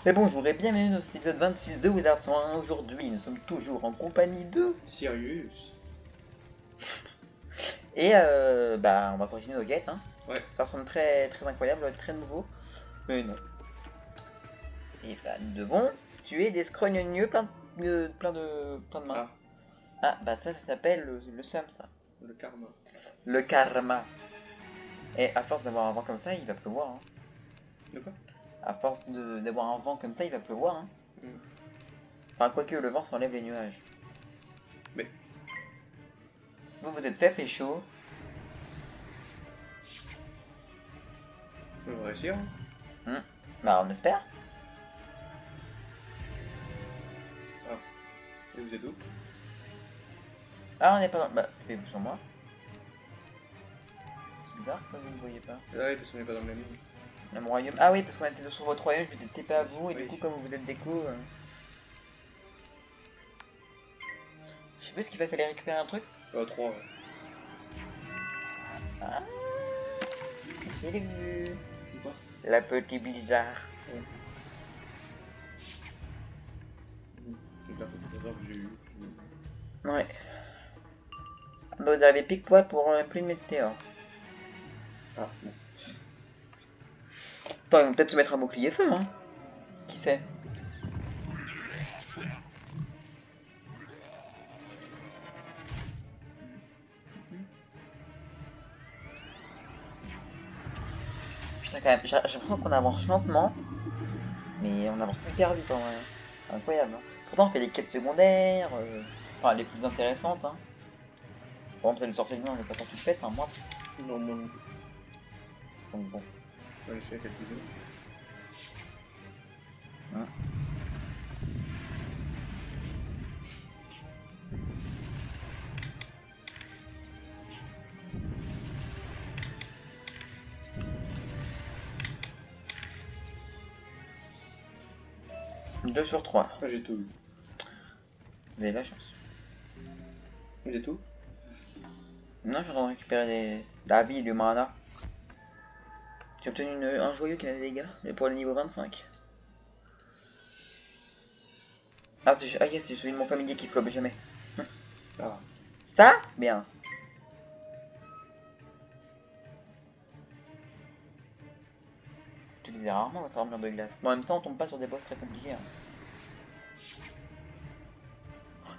Mais bonjour et bienvenue dans cet épisode 26 de Wizards 1. Aujourd'hui, nous sommes toujours en compagnie de... Sirius. Et on va continuer nos quêtes. Hein. Ouais. Ça ressemble très incroyable, très nouveau. Mais non. Et nous devons tuer des scrogneux plein de mains. Ça s'appelle le seum, ça. Le karma. Le karma. Et à force d'avoir un vent comme ça, il va pleuvoir. Hein. De quoi? À force d'avoir un vent comme ça, il va pleuvoir. Hein. Mm. Enfin, quoique le vent s'enlève les nuages. Mais... Vous êtes fait pécho. On va réussir. Hein. Bah, on espère. Ah. Et vous êtes où? Ah, on n'est pas dans... Bah, tapez-vous sur moi. C'est bizarre que vous ne voyez pas. Ah oui, parce qu'on n'est pas dans le Même royaume. Ah oui, parce qu'on était sur votre royaume, je vais TP à vous, et oui. du coup, comme vous êtes déco... Je sais plus ce qu'il fallait récupérer un truc. 3. Ouais. Ah, j'ai vu. Quoi? La petite blizzard. Ouais. C'est la petite hasard que j'ai eu. Ouais. Bah, vous avez pique poil pour la pluie de météore. Ah, bon. Attends, ils vont peut-être se mettre un bouclier feu, hein. Qui sait? Putain, quand même, j'ai l'impression qu'on avance lentement, mais on avance hyper vite en vrai. Incroyable. Hein. Pourtant, on fait les quêtes secondaires, enfin les plus intéressantes. Hein. Par exemple, celle du sorcier de nuit, on n'est pas encore tout fait, enfin moi. Non, moi non plus. Donc bon. J'en ai fait quelques-uns. Hein. Deux sur 3. Ah, j'ai tout eu. Vous avez de la chance. J'ai tout? Non, je viens de récupérer la vie et du mana. J'ai obtenu un joyau qui a des dégâts, mais pour le niveau 25. Ah, c'est celui de mon familier qui floppe jamais. Ah. Ça, bien. Utilisez rarement votre armure de glace. Mais en même temps, on tombe pas sur des boss très compliqués. Hein.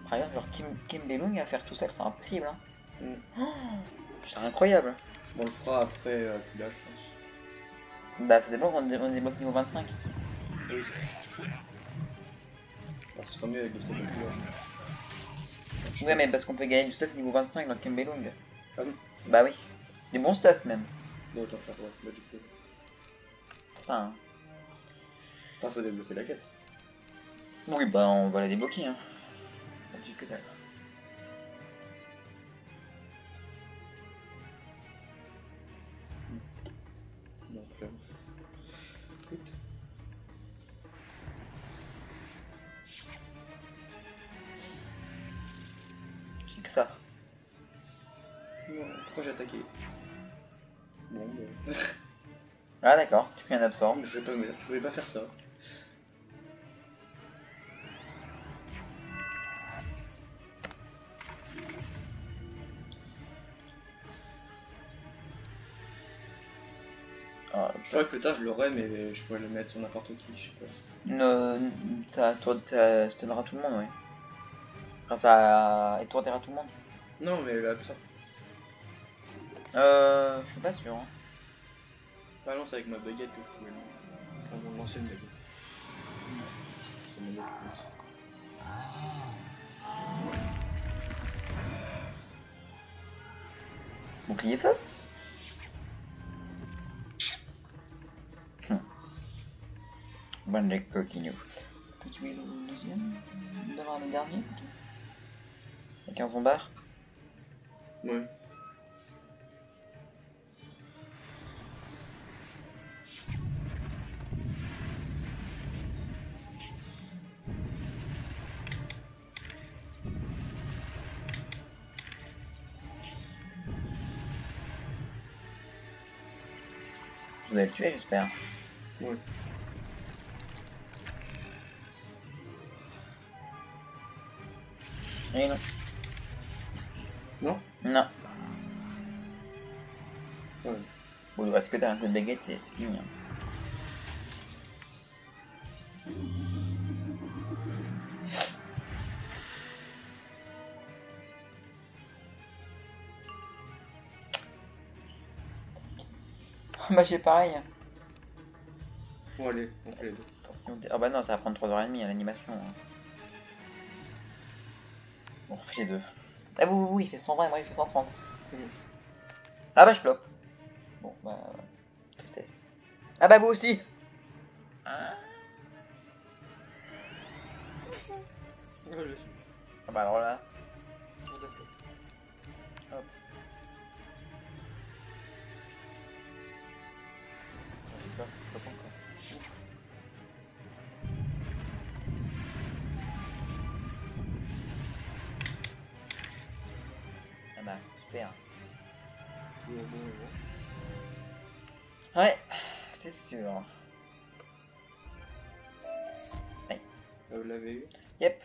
Par exemple, genre Kim Belung à faire tout seul, c'est impossible. Hein. Mm. Oh, c'est incroyable. Bon, on le fera après là, je pense. Bah, ça dépend quand on débloque niveau 25. Oui. Ah, ce sera mieux avec le stuff de plus. Ouais, mais parce qu'on peut gagner du stuff niveau 25 dans Kim Belung. Ah oui. Bah oui. Des bons stuff même. Bon, autant faire, ouais. Bah, du coup. Pour ça, hein. Enfin, faut débloquer la quête. Oui, bah on va la débloquer. Hein. On dit que dalle. Non, flemme. Écoute. C'est que ça. Non, pourquoi j'ai attaqué? Bon, bah... Ah d'accord, tu pris un absorbe. je voulais pas faire ça. Ah, Je crois que plus tard je l'aurais, mais je pourrais le mettre sur n'importe qui, je sais pas. Ça donnera tout le monde, oui. Enfin, ça étourdira tout le monde. Non, mais là, ça. Je suis pas sûr. Hein. Ah non, c'est avec ma baguette que je pouvais le mettre. Enfin, mon ancienne baguette. C'est mon autre. Bouclier feu. Bonne de coquinho. Peux-tu tuer le deuxième? D'avoir le dernier plutôt? Avec un zombard? Ouais. Vous allez le tuer, j'espère. Ouais. Et non. Non? Non. Ouais. Bon, il reste que t'as un coup de baguette et c'est fini. Hein. Bah j'ai pareil. Bon allez, on fait les deux. Attention, ah bah non, ça va prendre 3h30 à l'animation. Hein. Bon, on fait les deux. Ah oui, il fait 120 et moi il fait 130. Ah bah je flop. Bon bah... tristesse. Ah bah vous aussi. Ah Ouais, je suis. ah bah alors là... Tour de flop. Hop. J'ai peur que ce soit pas encore. Ouf. Ah bah super. Bon. Ouais, c'est sûr. Nice. Vous l'avez eu? Yep.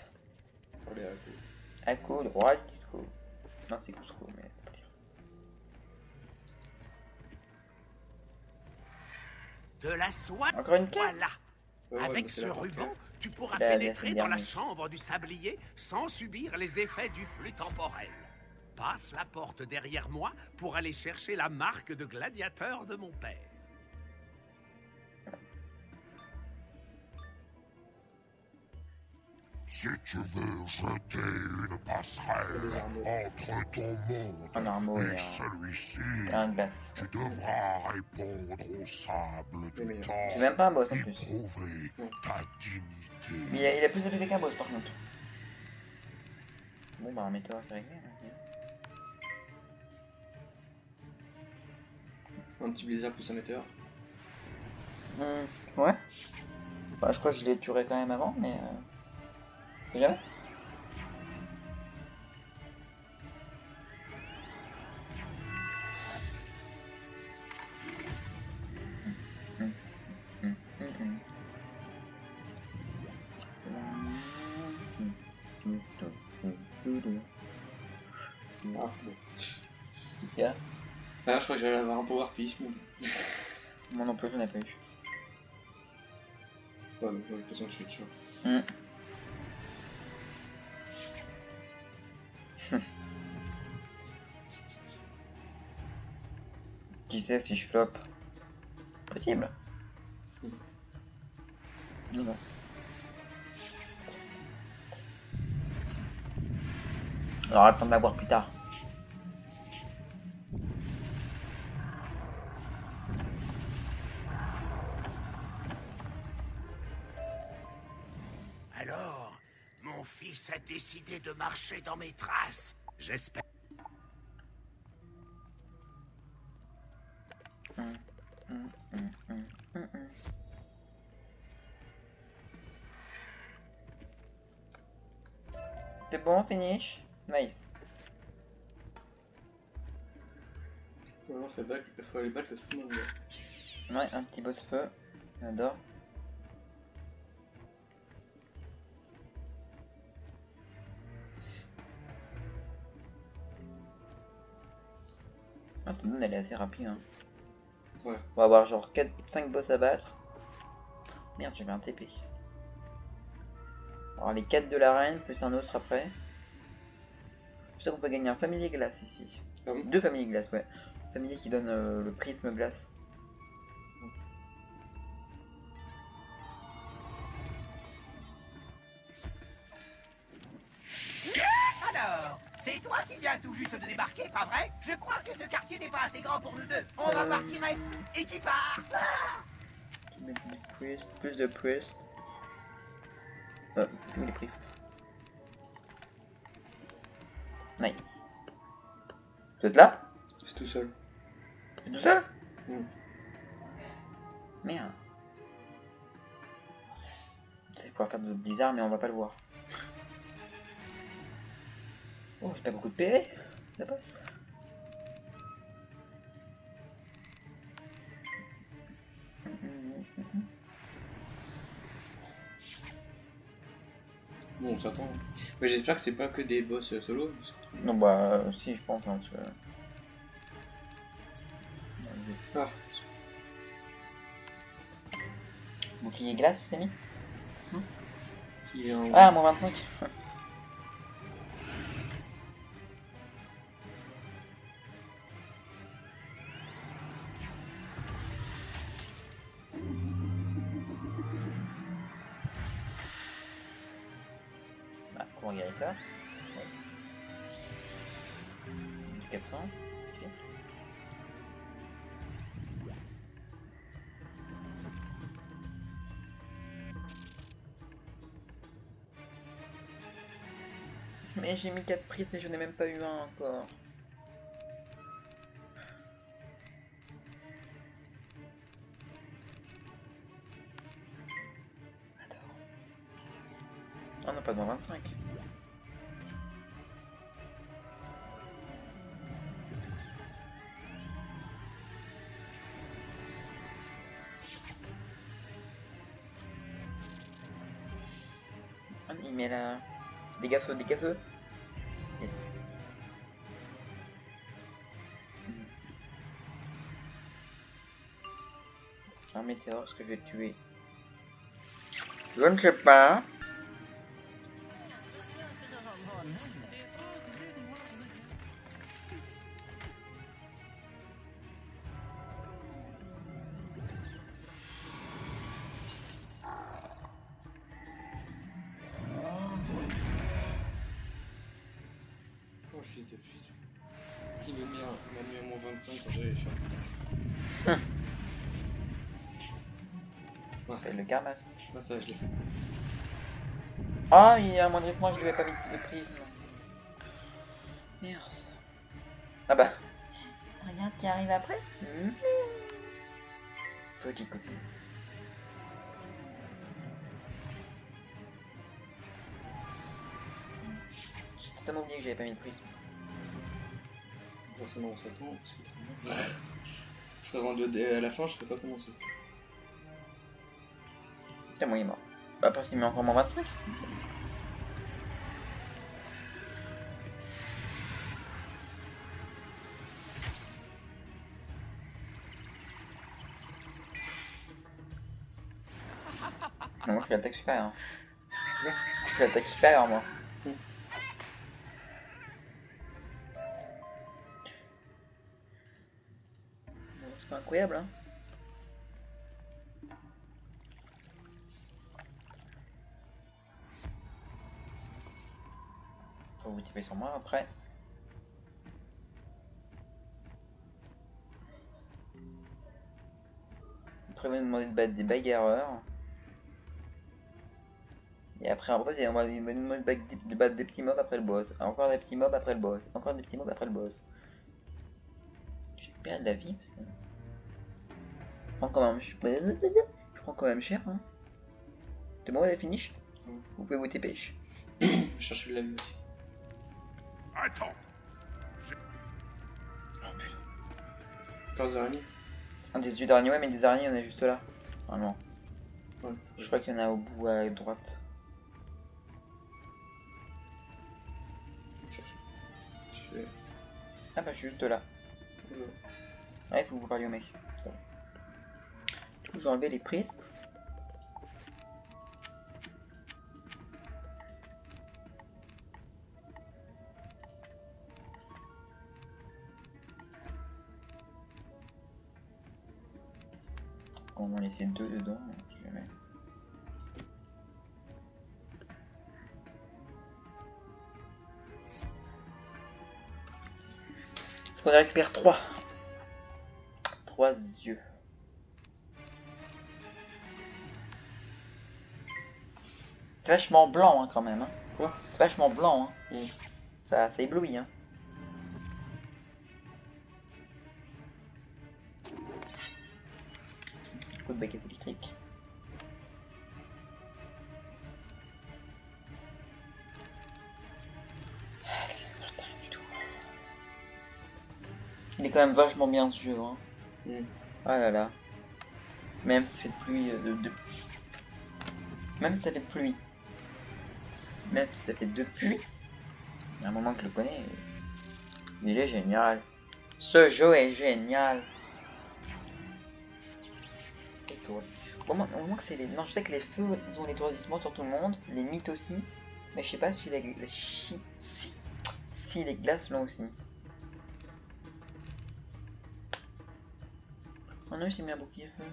Allez, à coup. Akko, le roi du disco. Non, c'est Cusco, mais c'est pas pire. De la soie. Encore une carte. Voilà. Ouais, Avec bah, c'est ce la porte, ruban, là. tu pourras C'est la pénétrer semaine dans la dernière. chambre du sablier sans subir les effets du flux temporel. Passe la porte derrière moi pour aller chercher la marque de gladiateur de mon père. Si tu veux jeter une passerelle Des armeaux. entre ton monde Un armeau et et un- celui-ci, Un glace. tu devras répondre au sable Mais du temps C'est même pas un boss en et plus. prouver Non. ta dignité. Mais il a plus d'effet qu'un boss par contre. Bon bah un météore c'est réglé. Hein. Un petit blizzard plus un météore. Ouais. Bah je crois que je l'ai tué quand même avant, mais c'est jamais. Ah, bon. Qu'est-ce qu'il y a? Ah, je crois que j'allais avoir un power piece. Bon. Moi non plus je n'ai pas eu. Ouais, mais de toute façon, je suis sûr. Qui sait si je flop? Possible. Non. On aura le temps de la voir plus tard. Alors, mon fils a décidé de marcher dans mes traces. J'espère. C'est bon, finish. Nice. Vraiment, faut aller battre le fou. Ouais, un petit boss feu. J'adore. Ah, cette zone elle est assez rapide. Hein. Ouais. On va avoir genre 5 boss à battre. Merde, j'avais un TP. Alors les 4 de l'arène, plus un autre après. Je sais qu'on peut gagner un familier glace ici. Ah bon? 2 familiers glace, ouais. Familier qui donne le prisme glace. Alors, c'est toi qui viens tout juste de débarquer, pas vrai? Je crois que ce quartier n'est pas assez grand pour nous deux. On va voir qui reste et qui part. Ah! Mettre du prisme, plus de prisme. C'est où les prismes? Nice. Vous êtes là? C'est tout seul. C'est tout seul? Merde. Vous savez pouvoir faire de bizarre, mais on va pas le voir. Oh, j'ai pas beaucoup de PV. Ça passe. Bon, on s'attend. Mais j'espère que c'est pas que des boss solo. Non bah si je pense hein, parce que... Ah, Bouclier glace c'est mis. il est en... Ah moins 25. Bah comment guérir ça? Nice. Du 400. Ok. Mais j'ai mis 4 prises mais je n'ai même pas eu un encore. Ah non pas de moins 25. Ah, il met la... Dégâts feu, dégâts feu. Yes. J'ai un météore, est-ce que je vais le tuer? Je ne sais pas. Oh, fils de pute. Il m'a mis un moins 25 quand j'avais fait ça. Ouais, le karma ça. Ah, ça, je l'ai fait. Ah, il y a un moins de risque, moi je lui ai pas mis de prisme. Merde. Ah bah. Regarde qui arrive après. Petit cocu. J'ai totalement oublié que j'avais pas mis de prisme. Forcément, on s'attend. Je serais rendu à la fin, je serais pas commencé. Tiens, moi il est mort. Bah, après, s'il met encore moins 25. Non, moi je fais l'attaque supérieure. Je fais l'attaque supérieure, moi. C'est pas incroyable, hein. Faut vous taper sur moi après. Après, vous me demandez de battre des bagarreurs. Et après, on va me demander de battre des petits mobs après le boss. Encore des petits mobs après le boss. Encore des petits mobs après le boss. J'ai perdu de la vie parce que... Je prends quand même cher, hein. C'est bon, vous avez fini? Vous pouvez vous dépêcher. Je cherche la vie aussi. Attends. Oh putain. Peur d'araignée. Un des yeux d'araignée, ouais, mais des araignées, on est juste là. Ah non. Ouais. Je crois qu'il y en a au bout à droite. Je cherche. Je fais... Ah bah, je suis juste là. Ah, il faut que vous parliez au mec. Du coup, je vais enlever les prismes. On va en laisser 2 dedans, si jamais. On récupère 3. 3 yeux. C'est vachement blanc hein, quand même. Hein. Quoi? C'est vachement blanc. Hein. Mm. Ça éblouit. Hein. Coup de baguette électrique. Il est quand même vachement bien ce jeu. Hein. Mm. Ah là là. Même si ça fait de pluie. Même si ça fait de pluie. Même si ça fait depuis, il y a un moment que je le connais. Il est génial. Ce jeu est génial. Au moins que c'est les... Non, je sais que les feux, ils ont l'étourdissement sur tout le monde. Les mythes aussi. Mais je sais pas si les... Si les glaces l'ont aussi. Oh non, j'ai mis un bouclier feu.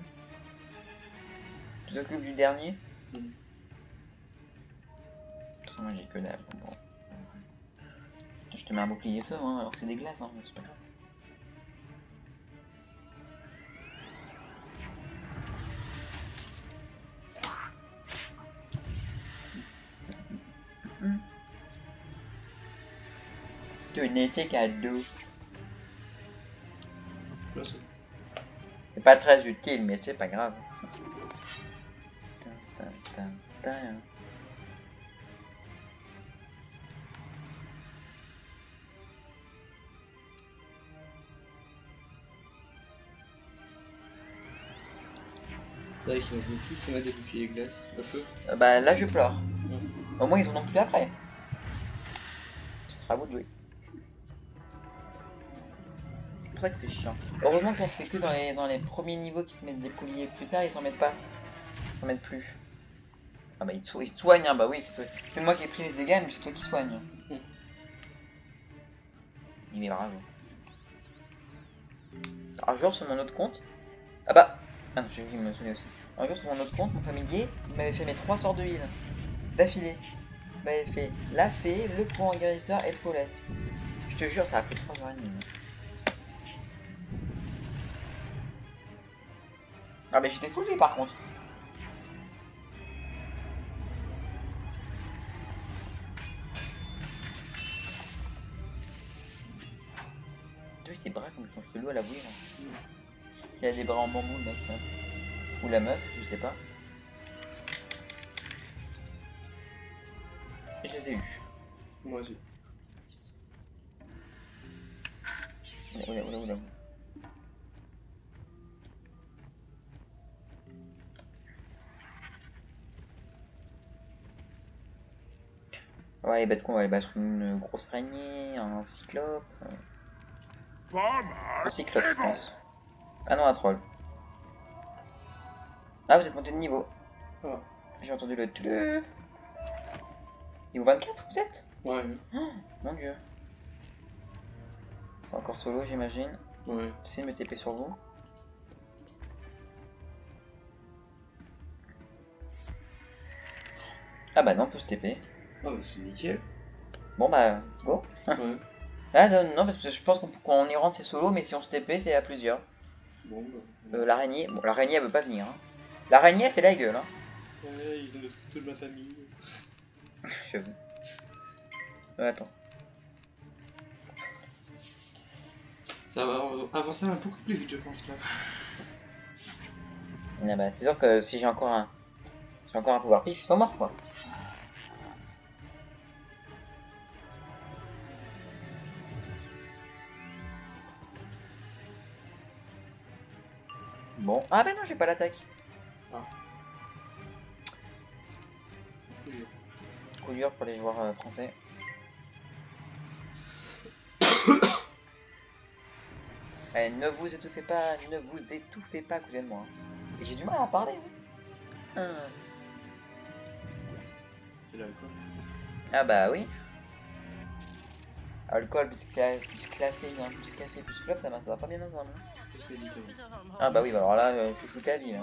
Tu t'occupes du dernier? Mm. De toute façon, moi j'ai que dalle. Bon. Je te mets un bouclier feu, hein, alors que c'est des glaces, hein, c'est pas grave. Tenez, c'est cadeau. Merci. C'est pas très utile, mais c'est pas grave. C'est vrai qu'ils ont voulu tous se mettre des boucliers glace au feu. Bah là je pleure. Au moins ils en ont plus après. Ce sera à vous de jouer. C'est pour ça que c'est chiant. Heureusement que c'est que dans les premiers niveaux qui se mettent des boucliers, plus tard ils s'en mettent pas. Ils s'en mettent plus. Ah bah ils te soignent, hein, bah oui, c'est moi qui ai pris les dégâts, mais c'est toi qui soigne. Il est brave. Un jour sur mon autre compte. Ah bah. Ah non, j'ai vu me sonner aussi. Un jour sur mon autre compte, mon familier, il m'avait fait mes 3 sorts de heal. D'affilée. Il m'avait fait la fée, le point guérisseur et le follet. Je te jure, ça a pris 3h30. Ah mais j'étais full par contre. Tu vois, ces bras comme ils sont chelous à la bouille. Il a des bras en bambou le mec. Hein. Ou la meuf, je sais pas. Je les ai eus. Moi aussi. Oula. Ouais, les bêtes qu'on va les battre une grosse araignée, un cyclope. Pas Un mal. cyclope, C'est je bon. pense. Ah non, un troll. Ah, vous êtes monté de niveau. Ah. J'ai entendu le tulu. Niveau 24, vous êtes? Ouais. Oh, mon dieu. C'est encore solo, j'imagine. Ouais. J'essaie de me TP sur vous. Ah bah non, on peut se TP. Ah bah c'est nickel. Bon bah, go. Ouais. Ah non, parce que je pense qu'on y rentre c'est solo, mais si on se TP c'est à plusieurs. Bon bah. L'araignée, bon l'araignée elle veut pas venir. Hein. L'araignée elle fait la gueule. Hein. Ouais, ils ont toute ma famille. J'avoue. Attends. Ça va avancer beaucoup plus vite, je pense là. Ah bah, c'est sûr que si j'ai encore un pouvoir pif, ils sont morts quoi. Bon. Ah bah non, j'ai pas l'attaque. Ah. Coup dur pour les joueurs français. Eh, ne vous étouffez pas, à côté de moi. Et j'ai du mal à en parler. Hein. C'est l'alcool. Ah bah oui. Alcool plus café, plus café, plus clope, ça va pas bien ensemble. Hein. Qu'est-ce que dit toi? Ah bah oui, bah alors là, tu fous ta vie. Hein.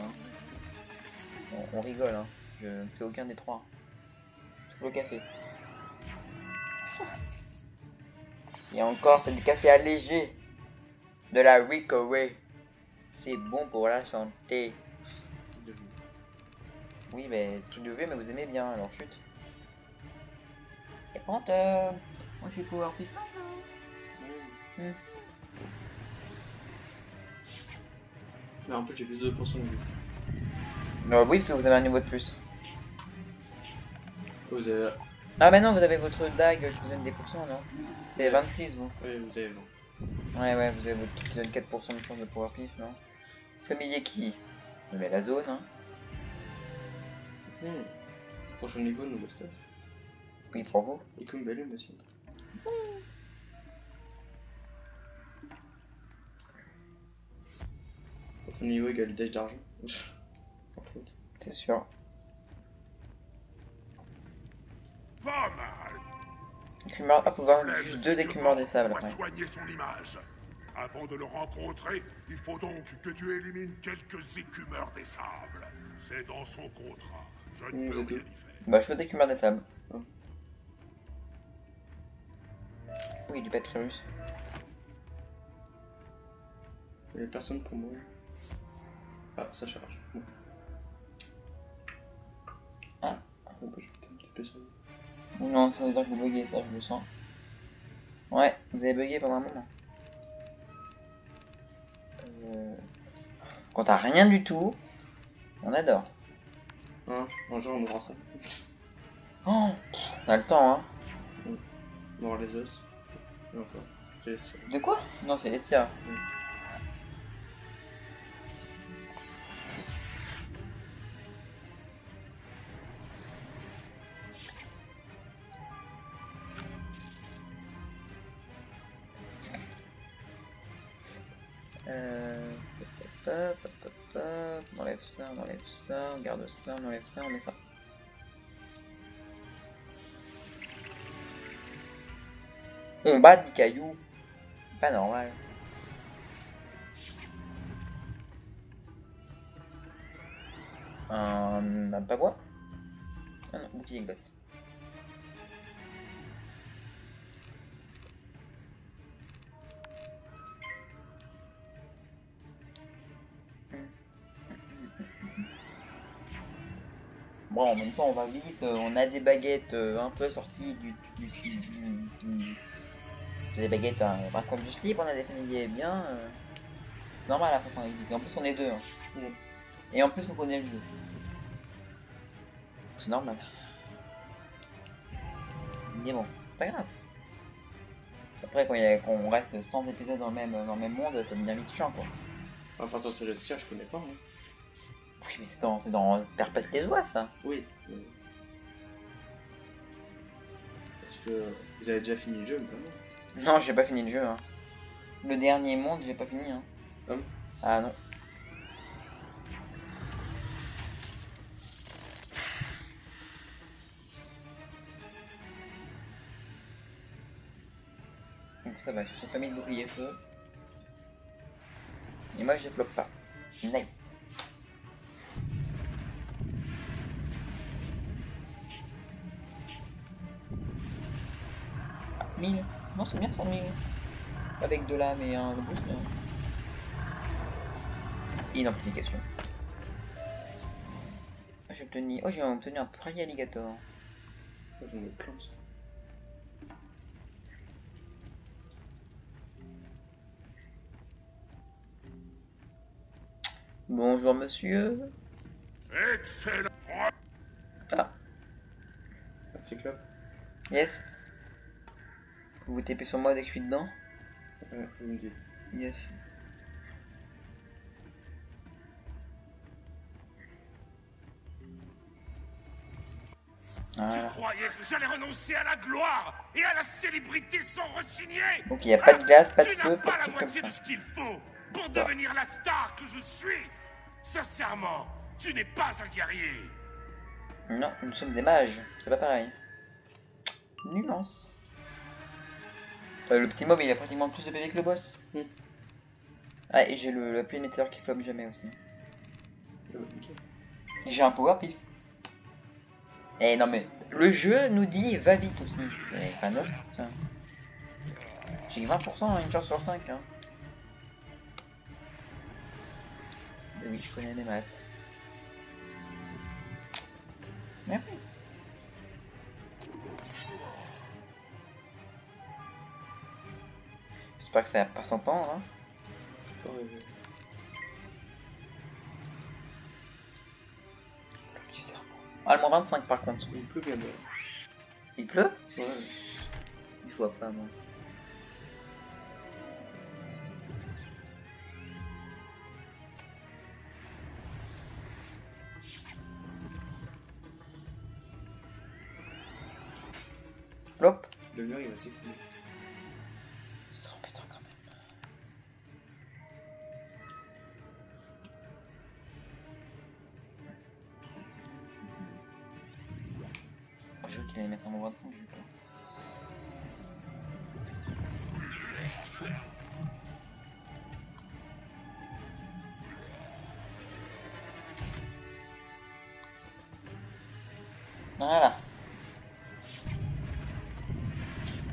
On rigole, hein. Je ne fais aucun des trois. Sauf le café. Et encore, c'est du café allégé. De la Ricoway. C'est bon pour la santé. Oui, mais tout de mais vous aimez bien, alors chute. Et quand moi je suis power pif. Mais en plus j'ai plus de 2% de vie. Non, oui, parce que vous avez un niveau de plus. Vous avez... Ah bah non, vous avez votre dague qui vous donne des pourcents, non? C'est 26 vous. Oui, vous avez bon. Ouais, vous avez votre truc qui donne 4% de chance de pouvoir pif, non? Familier qui me met la zone, hein. Prochain niveau, nouveau stuff. Oui, pour vous. Et Kumbelum aussi. Son niveau égale dash d'argent. Entre autres. C'est sûr. Pas mal. Écumeur... Ah, faut voir Problème, juste c'est 2 que écumeurs Morph des sables doit après. soigner son image. Avant de le rencontrer, il faut donc que tu élimines quelques écumeurs des sables. C'est dans son contrat. Je ne peux Vous êtes où? rien y faire. Bah, je fais des écumeurs des sables. Oh. Oui, du papyrus. Il y a personne pour moi. Ah, ça charge. Bon. Ah. Bon, bah, je vais peut-être me taper sur lui. Non, ça veut dire que vous buguez, ça, je le sens. Ouais, vous avez bugué pendant un moment. Quand t'as rien du tout, on adore. Hein, un jour on aura ça. Oh, on a le temps, hein. On aura les os. Et encore. J'ai ça. De quoi? Non, c'est Estia. On enlève ça, on garde ça, on enlève ça, on met ça. On bat des cailloux. Pas normal. Un pavois? Ah non, bouclier glace. Bon, en même temps, on va vite. On a des baguettes un peu sorties des baguettes par contre du slip. On a des familiers bien. C'est normal à la fin qu'on est vite. Et en plus, on est deux. Hein. Et en plus, on connaît le jeu. C'est normal. Mais bon, c'est pas grave. Après, quand on reste 100 épisodes dans le même monde, ça devient vite chiant quoi. À partir de Celestia, je connais pas. Hein. Oui, mais c'est dans Perpète les oies ça. Oui. Parce que vous avez déjà fini le jeu, mais non. Non, j'ai pas fini le jeu. Hein. Le dernier monde, j'ai pas fini. Hein. Ah non. Donc ça va, j'ai pas mis de bouclier feu. Et moi, je floppe pas. Nice. Ah, 1000. Non, c'est bien 100 000. Avec de l'âme et un boost. Une amplification. J'ai obtenu... Oh, j'ai obtenu un Prairie Alligator. J'en ai plein ça. Bonjour monsieur. Excellent. Ah, C'est un cyclope. yes. Vous tapez sur moi dès que je suis dedans? Ouais, vous me dites. Yes. Tu Voilà. croyais que j'allais renoncer à la gloire et à la célébrité sans rechigner? Donc il n'y a pas de glace, pas de Tu n'as feu, pas pas de la trucs comme moitié ça. de ce qu'il faut pour devenir la star que je suis. Sincèrement, tu n'es pas un guerrier. Non, nous sommes des mages, c'est pas pareil. Nuance. Le petit mob il a pratiquement plus de PV que le boss. Ah, et j'ai le pluie météore qui floppe jamais aussi. Et j'ai un power pif. Eh non mais, le jeu nous dit va vite aussi. C'est pas neutre, tiens. J'ai 20%, une chance sur 5. Hein. Et oui, je connais mes maths. Mais oui. J'espère que ça va pas s'entendre. Hein. Petit serpent. Ah, le moins 25 par contre. Il pleut bien d'ailleurs. Il pleut? Ouais. Je vois pas moi. Flop. Le mur il va s'écrouler. C'est embêtant quand même. Je veux qu'il allait mettre un mot 25, je sais pas. Voilà.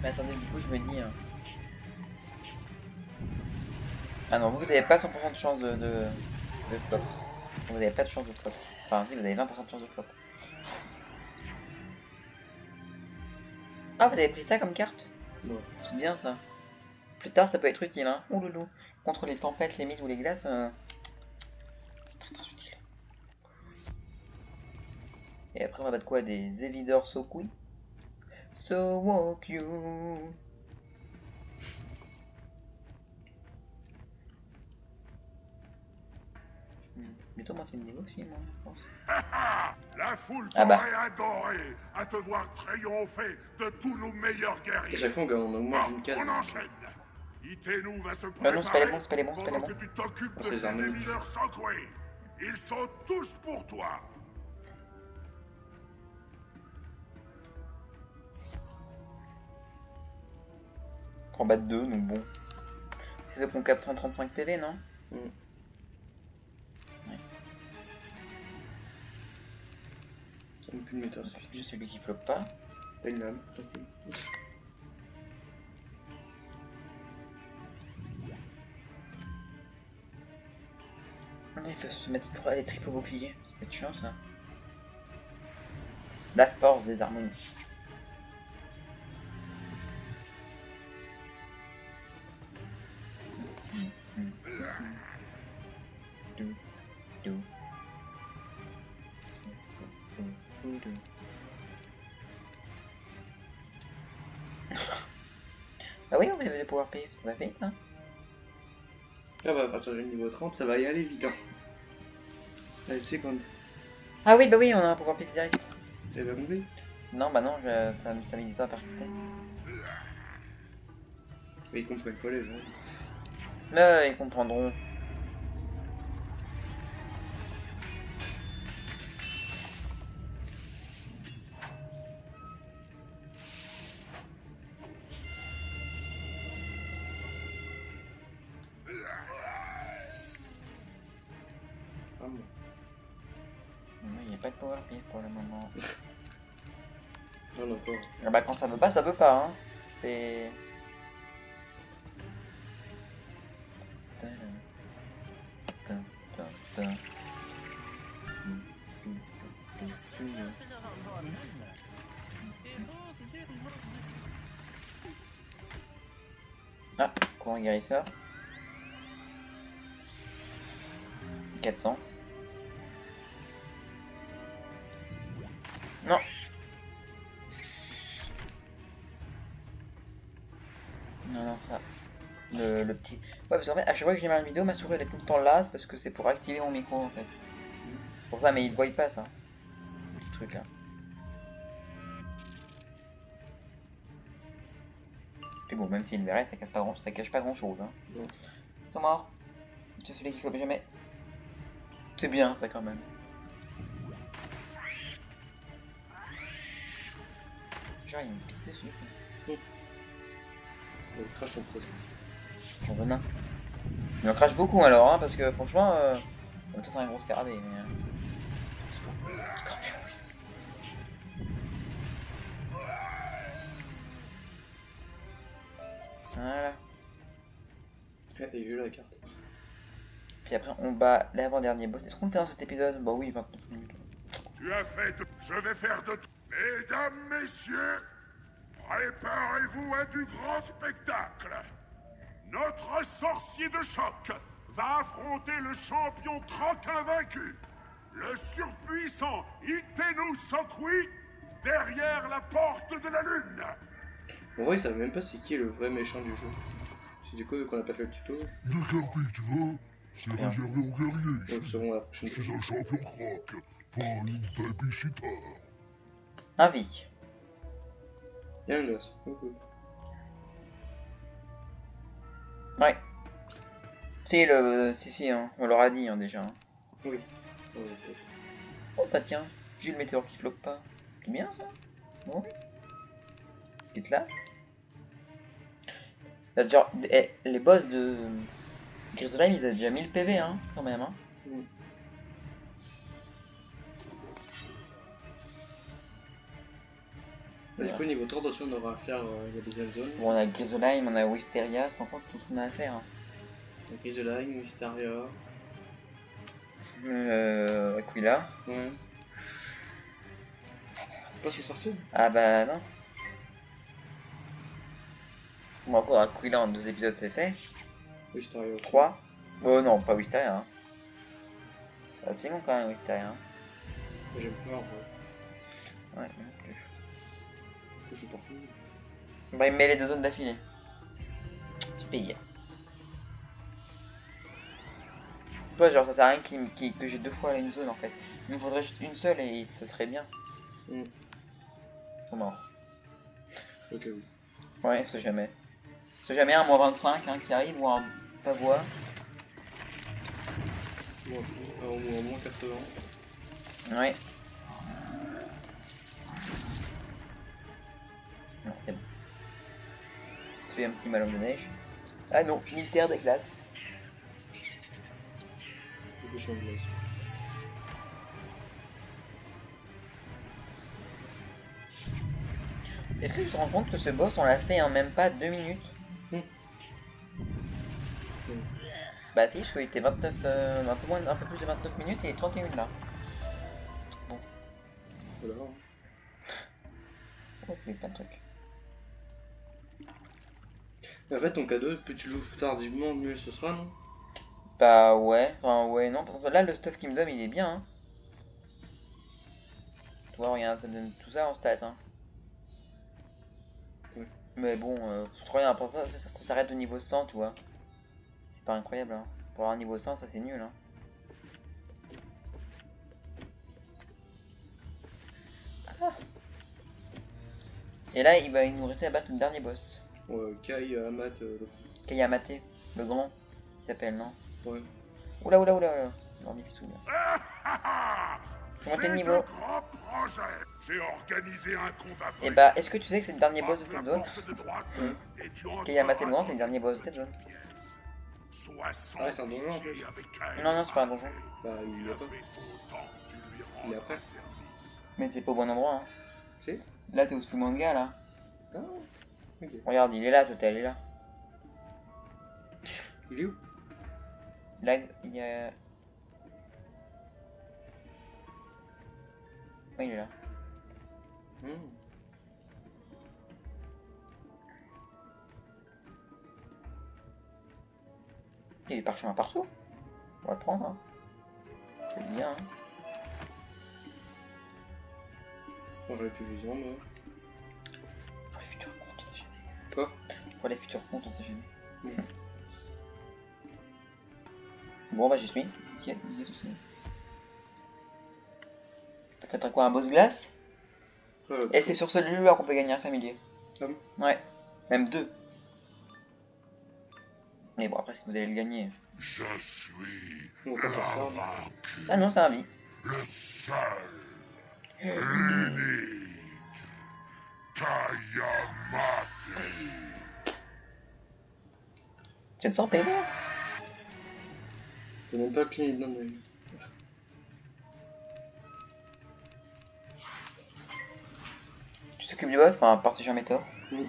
Mais attendez, du coup, je me dis... Ah non, vous avez pas 100% de chance de flop. Vous avez pas de chance de flop. Enfin, si, vous avez 20% de chance de flop. Ah, vous avez pris ça comme carte? Non. C'est bien ça. Plus tard, ça peut être utile, hein. Ouh loulou. Contre les tempêtes, les mythes ou les glaces, c'est très très utile. Et après, on va battre quoi? Des évideurs Sokui? So walk you. Plutôt m'a fait une négo aussi, moi, je pense. La foule Ah bah. t'aurait adoré à te voir triompher de tous nos meilleurs guerriers. À chaque fois on augmente d'une case. On enchaîne. Itenu va se Non, préparer c'est pas les bons, c'est pas les bons, c'est pas les pendant bons. que tu t'occupes Oh, de c'est ces harmonique. évideurs Sokui. Ils sont tous pour toi. On bat 2, donc bon. C'est ceux qui ont 435 PV, non? Mm. Ouais. Ça me plus de métal, c'est Juste celui qui floppe pas. T'as une lame, tranquille. Il faut se mettre des triples boucliers, ça peut être chiant ça. La force des harmonies. Bah oui, on avait le power PF, ça va vite hein. Ah bah à partir du niveau 30 ça va y aller vite hein. Allez tu sais quand... Ah oui, bah oui, on a un pouvoir PF direct. T'avais pas compris? Non, bah non, ça m'a mis du temps à percuter. Mais ils comprennent pas les gens. Mais ils comprendront. Ah bon. Il n'y a pas de power PF pour le moment. Non encore. Ah bah quand ça veut pas hein. C'est... Ah, courant guérisseur. 400. Non. Non, ça. Le petit... Ouais, parce qu'en fait, à chaque fois que j'ai mis une vidéo, ma souris elle est tout le temps là, c'est parce que c'est pour activer mon micro en fait. C'est pour ça, mais ils ne voient pas ça. Le petit truc là. Puis bon, même s'il le verrait, ça cache pas grand chose. Hein. Non. Ils sont morts. C'est celui qu'il faut jamais. C'est bien ça quand même. Genre, il me pisse dessus. On crache en presque. Son venin. Il en crache beaucoup alors, hein, parce que franchement, en même temps c'est un gros scarabée. Mais, voilà. Ouais, et j'ai eu la carte. Puis après on bat l'avant-dernier boss. Est-ce qu'on le fait dans cet épisode? Bah oui, 29 minutes. Tu as fait de... Je vais faire de tout. Mesdames, messieurs, préparez-vous à du grand spectacle. Notre sorcier de choc va affronter le champion croc invaincu, le surpuissant Itenu Sokui, derrière la porte de la lune. En vrai, ils savent même pas c'est qui est le vrai méchant du jeu. C'est du coup qu'on appelle le tuto. Décapite-le, c'est réservé aux guerriers. Donc seront la prochaine C'est fois. un champion croc, pas une babysitter. Un Vic. Il y a un glace. Ok. Ouais. C'est le... Si, hein. On leur a dit hein, déjà. Hein. Oui. Ouais, ouais. Oh bah tiens, j'ai le météore qui flotte pas. C'est bien ça. Bon. Dites là. Là, genre, les boss de Grizzlime, ils ont déjà 1000 PV hein, quand même. Hein. Mm. Du coup, niveau 3 aussi, on aura à faire la deuxième zone. Bon, on a Grizzlime, on a Wisteria, c'est encore tout ce qu'on a à faire. Hein. La crise de line, Mysteria. Aquila. Ouais. Pas sont sortis. Ah bah non. Bon, encore Aquila en 2 épisodes c'est fait. Mysteria. 3. Oh non, pas Wisteria. Hein. Ah, c'est long quand même Wisteria. Hein. J'aime pas en vrai. Ouais. Je suis parti. Bah il me met les 2 zones d'affilée. Super. Toi genre ça sert à rien que j'ai 2 fois une zone en fait. Il me faudrait juste une seule et ce serait bien. Mm. Comment? Ok, oui. Ouais, c'est jamais. C'est jamais un moins 25 hein, qui arrive ou un pavois. Bon, au moins 80. Ouais. Non, c'est bon. Ça fait un petit ballon de neige. Ah non, militaire des glaces. Beaucoup de choses de glace. Est-ce que tu te rends compte que ce boss on l'a fait en même pas 2 minutes? Bah si, je crois qu'il était 29, un peu plus de 29 minutes et 31 là. Bon. Voilà. Oh, mais plein de trucs. En fait, ton cadeau, plus tu l'ouvres tardivement, mieux ce sera, non? Bah ouais, enfin ouais, non, parce que là le stuff qu'il me donne il est bien. Hein. Tu vois, regarde, ça me donne tout ça en stats. Hein. Oui. Mais bon, je crois rien, pour ça s'arrête au niveau 100, tu vois. C'est pas incroyable. Hein. Pour avoir un niveau 100, ça c'est nul. Hein. Ah. Et là, il nous rester à battre le dernier boss. Ouais, Kai, Amat, Kayamate, le grand, il s'appelle, non? ouais. Oula. Non, difficile. Je vais monter le niveau. J'ai organisé un combat. Et bah, est-ce que tu sais que c'est le dernier boss de cette zone? Kayamate le grand, c'est le dernier boss de cette zone. Ah, c'est un donjon en fait. Non, c'est pas un donjon. Bah, il y a pas. Il est après. Mais c'est pas au bon endroit. Hein. Si. Là, t'es au Slumanga, là. Ah, ok. Regarde, il est là, toi, il est là. Il est où? Là, il y a... Oui, il est là. Il y a des parchemins partout. On va le prendre. Hein. C'est bien. Hein. Bon, j'avais plus vision, moi. Pour les futurs comptes, on sait jamais. Quoi? Pour les futurs comptes, on sait jamais. Bon, bah, j'y suis. Il y a tout ça. T'as fait quoi, un boss glace? Et c'est sur celui-là qu'on peut gagner un familier. Ah bon? Ouais, même 2. Mais bon, après, est-ce que vous allez le gagner? Je suis On va pas s'en sortir. Ah non, c'est un vie. le seul, l'unique Kayamate. 700 PV. J'ai même pas cligné dedans de Tu t'occupes du boss, enfin, par si jamais tort. Oui.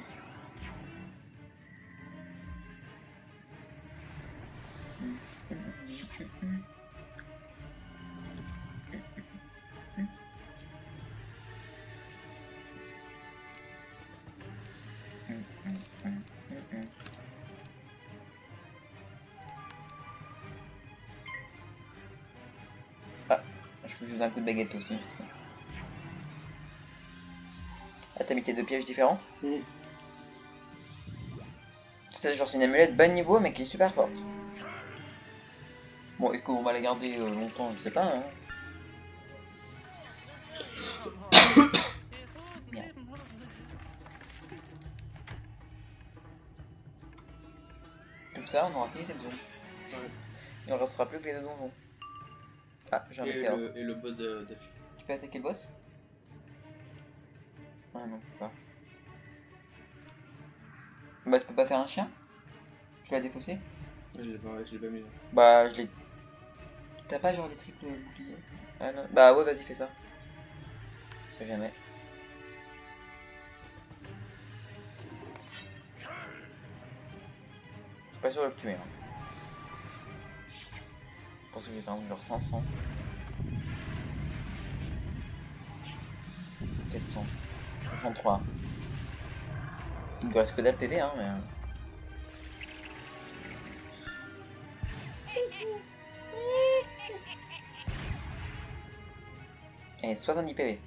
Ah, je peux juste un coup de baguette aussi. Ah, t'as mis tes 2 pièges différents? Oui. C'est genre c'est une amulette bas niveau mais qui est super forte. Bon, est-ce qu'on va la garder longtemps? Je sais pas. Hein. Merde. comme ça, on aura fini cette zone. Ouais. Il en restera plus que les deux donjons. Ah, j'ai un Et météore. le bot d'affiche. Tu peux attaquer le boss? Ah non, tu peux pas. Bah, tu peux pas faire un chien? Tu l'as défaussé? Je l'ai pas mis là. Bah, je l'ai. T'as pas genre des triples boucliers? Ah non. Bah, ouais, vas-y, fais ça. Je sais jamais. Je suis pas sûr de le tuer. Hein. Je pense que j'ai fait un genre 500. 400. 63. Il me reste que dalle PV, hein, mais. Et 70 PV.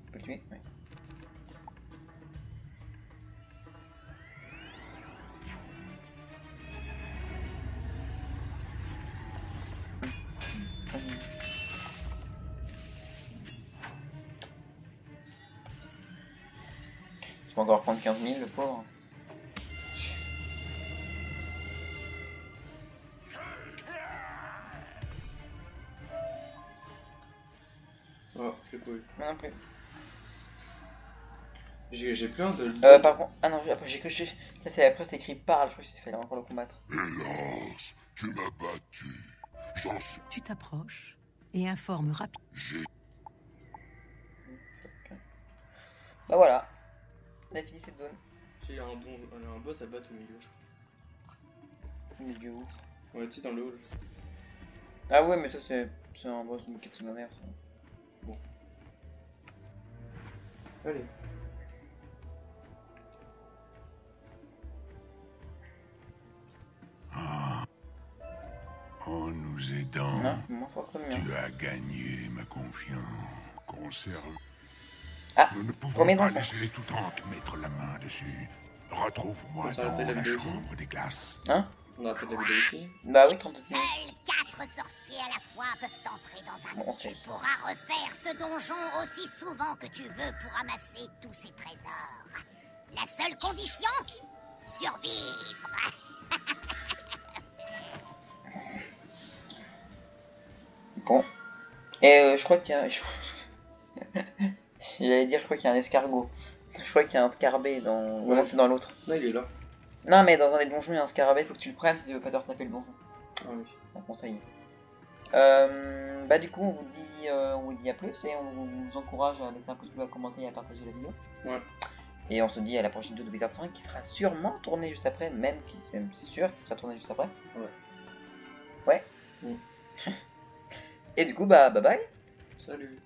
Tu peux le tuer? Ouais. Je peux encore prendre 15 000, le pauvre. Oh, je l'ai pas eu. Moi non plus. J'ai plus un de. Par contre, ah non, après j'ai que là c'est après c'est écrit parle, je crois qu'il fallait encore le combattre. Hélas, tu m'as battu. J'en suis. Tu t'approches et informe rapidement. Bah voilà, on a fini cette zone. Il y a un boss à battre au milieu, je crois. Au milieu où? Ouais, tu sais, dans le hall. Ah ouais, mais ça c'est un boss, une quête secondaire ça. Bon. Allez. En nous aidant, Non, moins fort que le mien. tu as gagné ma confiance. Conserve. Ah, Nous ne pouvons premier pas donjon. laisser les Toutantes mettre la main dessus. Retrouve-moi On s'arrêtait dans la la vidéo ici. chambre des glaces. Hein? On a arrêté la vidéo ici. Bah oui, 37 minutes. Seuls 4 sorciers à la fois peuvent entrer dans un Bon, donjon. c'est- Tu pourras refaire ce donjon aussi souvent que tu veux pour amasser tous ces trésors. La seule condition, survivre. Bon. Et je crois qu'il y a... J'allais dire, je crois qu'il y a un escargot. Je crois qu'il y a un scarabée dans... Ouais. Non, c'est dans l'autre. Non, il est là. Non, mais dans un des donjons, il y a un scarabée, faut que tu le prennes si tu veux pas te retaper le donjon. Ah oui. Un conseil. Bah du coup, on vous dit à plus et on vous encourage à laisser un pouce bleu, à commenter et à partager la vidéo. Ouais. Et on se dit à la prochaine vidéo de Wizard 5 qui sera sûrement tournée juste après, même c'est sûr qu'il sera tourné juste après. Ouais. Ouais. Mm. Et du coup, bah bye bye. Salut.